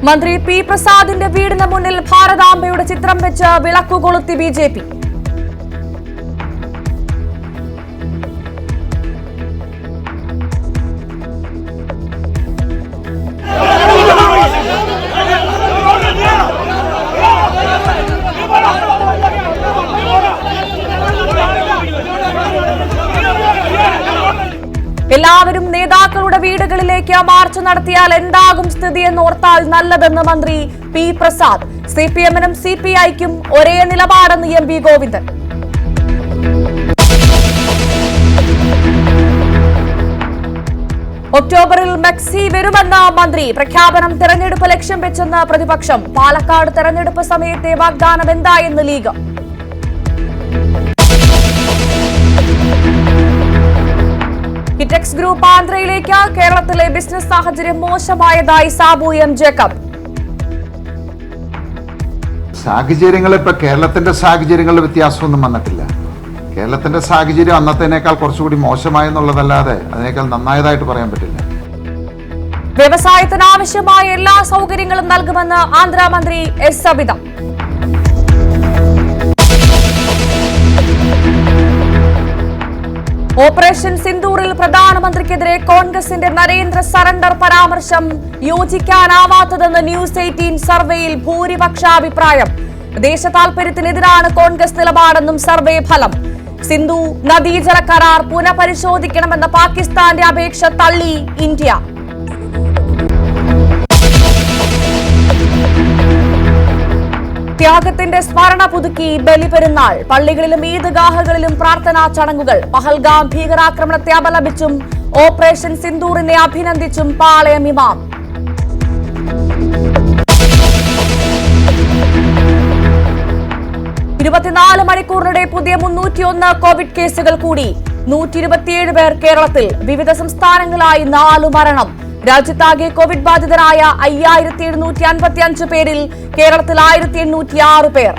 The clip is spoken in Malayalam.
മന്ത്രി പി പ്രസാദിന്റെ വീടിന് മുന്നിൽ ഭാരതാംബയുടെ ചിത്രം വെച്ച് വിളക്കുകൊളുത്തി ബിജെപി. എല്ലാവരും നേതാക്കളുടെ വീടുകളിലേക്ക് മാർച്ച് നടത്തിയാൽ എന്താകും സ്ഥിതിയെന്നോർത്താൽ നല്ലതെന്ന് മന്ത്രി പി പ്രസാദ്. സിപിഎമ്മിനും സിപിഐക്കും ഒരേ നിലപാടെന്ന് എം വി ഗോവിന്ദൻ. ഒക്ടോബറിൽ മെക്സി വരുമെന്ന മന്ത്രി. പ്രഖ്യാപനം തെരഞ്ഞെടുപ്പ് ലക്ഷ്യം വെച്ചെന്ന് പ്രതിപക്ഷം. പാലക്കാട് തെരഞ്ഞെടുപ്പ് സമയത്തെ വാഗ്ദാനം എന്തായെന്ന് ലീഗ്. കിറ്റെക്സ് ഗ്രൂപ്പ് ആന്ധ്രയിലേക്ക്. കേരളത്തിലെ ബിസിനസ് സാഹചര്യം മോശമായതായി സാബു എം ജേക്കബ്. സാഹചര്യങ്ങൾ ഇപ്പൊ കേരളത്തിന്റെ സാഹചര്യങ്ങളിൽ വ്യത്യാസമൊന്നും വന്നിട്ടില്ല. കേരളത്തിന്റെ സാഹചര്യം അന്നത്തേനേക്കാൾ കുറച്ചുകൂടി മോശമായെന്നുള്ളതല്ലാതെ അതിനേക്കാൾ നന്നായതായിട്ട് പറയാൻ പറ്റില്ല. വ്യവസായത്തിന് ആവശ്യമായ എല്ലാ സൗകര്യങ്ങളും നൽകുമെന്ന് ആന്ധ്രാമന്ത്രി എസ് സബിത. ഓപ്പറേഷൻ സിന്ദൂറിൽ പ്രധാനമന്ത്രിക്കെതിരെ കോൺഗ്രസിന്റെ നരേന്ദ്ര സറണ്ടർ പരാമർശം യോജിക്കാനാവാത്തതെന്ന് ന്യൂസ് 18 സർവേയിൽ ഭൂരിപക്ഷാഭിപ്രായം. ദേശ താൽപര്യത്തിനെതിരാണ് കോൺഗ്രസ് നിലപാടെന്നും സർവേ ഫലം. സിന്ധു നദീജല കരാർ പുനഃപരിശോധിക്കണമെന്ന പാകിസ്ഥാന്റെ അപേക്ഷ തള്ളി ഇന്ത്യ. ത്യാഗത്തിന്റെ സ്മരണ പുതുക്കി ബലിപെരുന്നാൾ. പള്ളികളിലും ഈദ്ഗാഹുകളിലും പ്രാർത്ഥനാ ചടങ്ങുകൾ. പഹൽഗാം ഭീകരാക്രമണത്തെ അപലപിച്ചും ഓപ്പറേഷൻ സിന്ദൂറിനെ അഭിനന്ദിച്ചും പാളയം ഇമാം. മണിക്കൂറിനിടെ പുതിയ 301 കോവിഡ് കേസുകൾ കൂടി. 127 പേർ കേരളത്തിൽ. വിവിധ സംസ്ഥാനങ്ങളായി 4 മരണം. രാജ്യത്താകെ കോവിഡ് ബാധിതരായ 5755 പേരിൽ കേരളത്തിൽ 1806 പേർ.